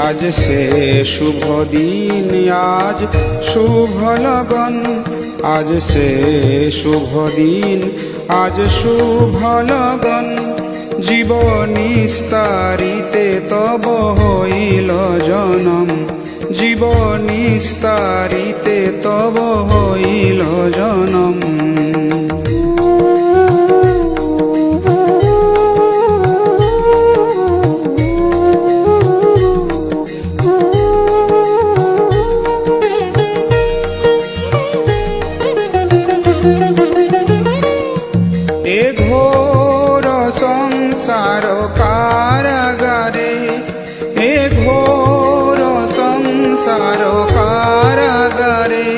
আজ সে শুভ দিন, আজ শুভ লগন। আজ সে শুভ দিন, আজ শুভ লগন। জীবনিস্তারিতে তব হইল জনম, জীবনিস্তারিতে তব হইল জনম। এ ঘোর সংসার কারাগারে, এ ঘোর সংসার কারাগারে,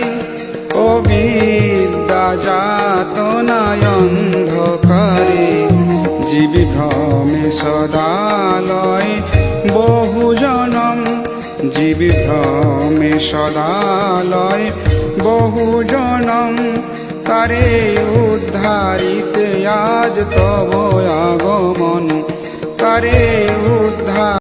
অবিদ্যা যাতনায় অন্ধকারে। জীবী ভ্রমে সদালয় বহু জনম, জীবী ভ্রমে সদালয় বহু জনম। তারে উদ্ধারিতে আজ তব আগমন, তারে উদ্ধার।